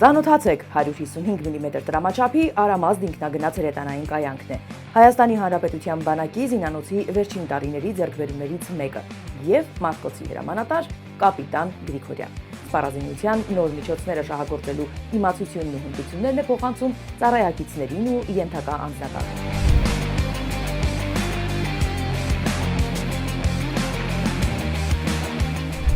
Ծանոթացեք 155 մմ տրամաչափի արամազդ ինքնագնաց հրետանային կայանքն է։ Հայաստանի Հանրապետության բանակի զինանոցի վերջին տարիների ձեռքբերումներից մեկը և Մարտկոցի հրամանատար կապիտան Գրիգորյան։ Սպառազինության նոր միջոցները շահագործելու իմացությունն ու հմտություններն է փոխանցում ծառայակիցներին ու ենթակա անձնակազմին։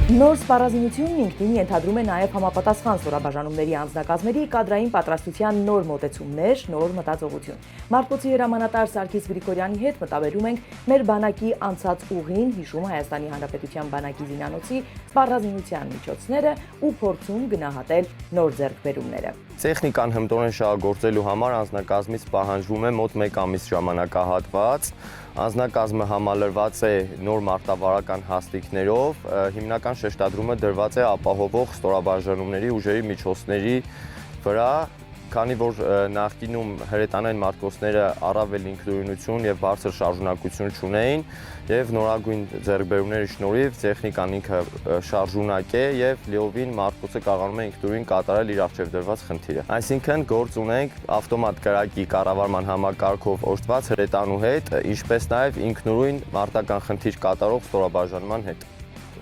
Նոր սպառազինությունն ինքնին ենթադրում է նաև համապատասխան ստորաբաժանումների անձնակազմերի կադրային պատրաստության նոր մոտեցումներ, նոր մտածողություն։ Մարտկոցի հրամանատար Սարգիս Գրիգորյանի հետ մտաբերում ենք մեր բանակի անցած ուղին, հիշում Հայաստանի Հանրապետության բանակի զինանոցի սպառազինության միջոցները ու փորձում գնահատել նոր ձեռքբերումները։ Տեխնիկան հմտորեն շահագործելու համար անձնակազմից պահանջվում է մոտ 1 ամիս ժամանակահատված։ Անձնակազմը համալրված է նոր մարտավարական հաստիկներով, հիմնական շեշտադրումը դրված է ապահովող ստորաբաժանումների ուժերի միջոցների վրա, քանի որ նախկինում հրետանային մարտկոցները առավել ինքնուրույնություն և բարձր շարժունակություն չունեին, և նորագույն ձեռքբերումների շնորհիվ տեխնիկան ինքը շարժունակ է և լիովին մարտկոցը կարողանում է ինքնուրույն կատարել իր առջև դրված խնդիրը։ Այսինքն գործ ունենք ավտոմատ կրակի կառավարման համակարգով օժտված հրետանու հետ, ինչպես նաև ինքնուրույն մարտական խնդիր կատարող ստորաբաժանման հետ։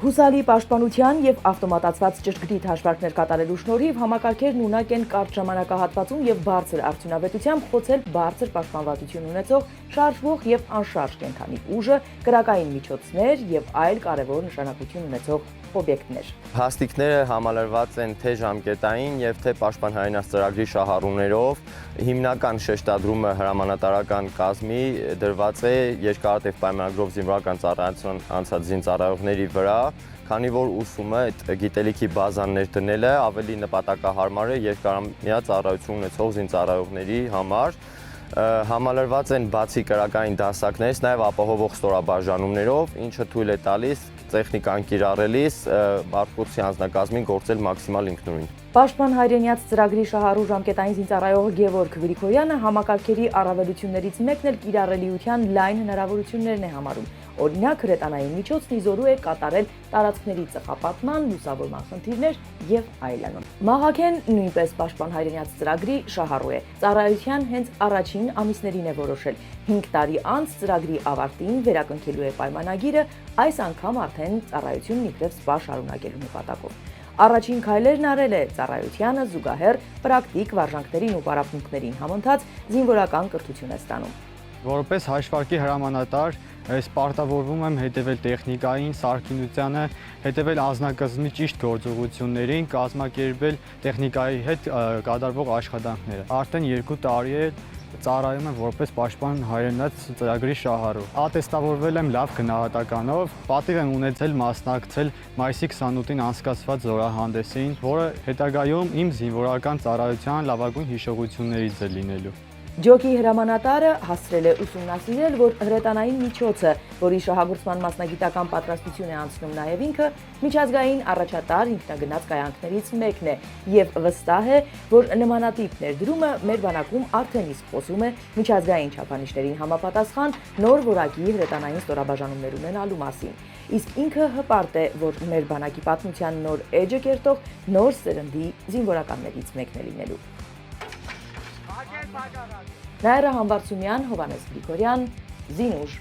Հուսալի պաշտպանության և ավտոմատացված ճշգրիտ հաշվարկներ կատարելու շնորհիվ համակարգերն ունակ են կարճ ժամանակահատվածում և բարձր արդյունավետությամբ խոցել բարձր պաշտպանվածություն ունեցող շարժվող և անշարժ կենդանի ուժը, կրակային միջոցներ և այլ կարևոր նշանակություն ունեցող օբյեկտներ։ Հաստիկները համալրված են թե ժամկետային և թե պաշտպան հայրենաց ծրագրի շահառուներով։ Հիմնական շեշտադրումը հրամանատարական կազմի դրված է երկարատև պայմանագրով զինվորական ծառայության անցած զինծառայողների վրա, քանի որ ուսումը այդ գիտելիքի բազան ներդնելը ավելի նպատակահարմար է երկարամյա ծառայություն ունեցող զինծառայողների համար։ Համալրված են բացի կրակային դասակներից նաև ապահովող ստորաբաժանումներով, ինչը թույլ է տալիս տեխնիկան կիրառելիս Մարտկոցի անձնակազմին գործել մաքսիմալ ինքնուրույն։ Պաշտպան հայրենյաց ծրագրի շահառու ժամկետային զինծառայող Գևորգ Գրիգորյանը համակարգերի առավելություններից մեկն էլ կիրառելիության լայն հնարավորություններն է համարում։ Օրինակ, հրետանային միջոցն իզորու է կատարել տարածքների ծխապատման, լուսավորման խնդիրներ և այլն։ Մաղաքեն նույնպես պաշտպան հայրենյաց ծրագրի շահառու է։ Ծառայության հենց առաջին ամիսներին է որոշել։ 5 տարի անց ծրագրի ավարտին վերակնքելու է պայմանագիրը, այս անգամ արդեն ծառայությունն իբրև սպա շարունակելու նպատակով։ Առաջին քայլերն արել է ծառայությանը զուգահեռ պրակտիկ վարժանքներին ու պարապմունքներին համընթաց զինվորական կրթություն է ստանում։ Որպես հաշվարկի հրամանատար ես պարտավորվում եմ հետևել տեխնիկային, սարքինությանը, հետևել անձնակազմի ճիշտ գործողություններին, կազմակերպել տեխնիկայի հետ կատարվող աշխատանքները։ Արդեն 2 տարի է ծառայում եմ որպես պաշտպան հայրենաց ծրագրի շահառու։ Ատեստավորվել եմ լավ գնահատականով, պատիվ եմ ունեցել մասնակցել մայիսի 28-ին անցկացված զորահանդեսին, որը հետագայում իմ զինվորական ծառայության լավագույն հիշողություններից է լինելու։ Ջոկի հրամանատարը հասցրել է ուսումնասիրել, որ հրետանային միջոցը, որի շահագործման մասնագիտական պատրաստություն է անցնում նաև ինքը, միջազգային առաջատար ինքնագնաց կայանքներից մեկն է և վստահ է, որ նմանատիպ ներդրումը մեր բանակում արդեն իսկ խոսում է միջազգային չափանիշներին համապատասխան նոր որակի հրետանային ստորաբաժանումներ ունենալու մասին։ Իսկ ինքը հպարտ է, որ մեր բանակի պատմության նոր էջը կերտող նոր սերնդի զինվորականներից մեկն է լինելու։ Նաիրա Համբարձումյան, Հովհաննես Գրիգորյան, Զինուժ։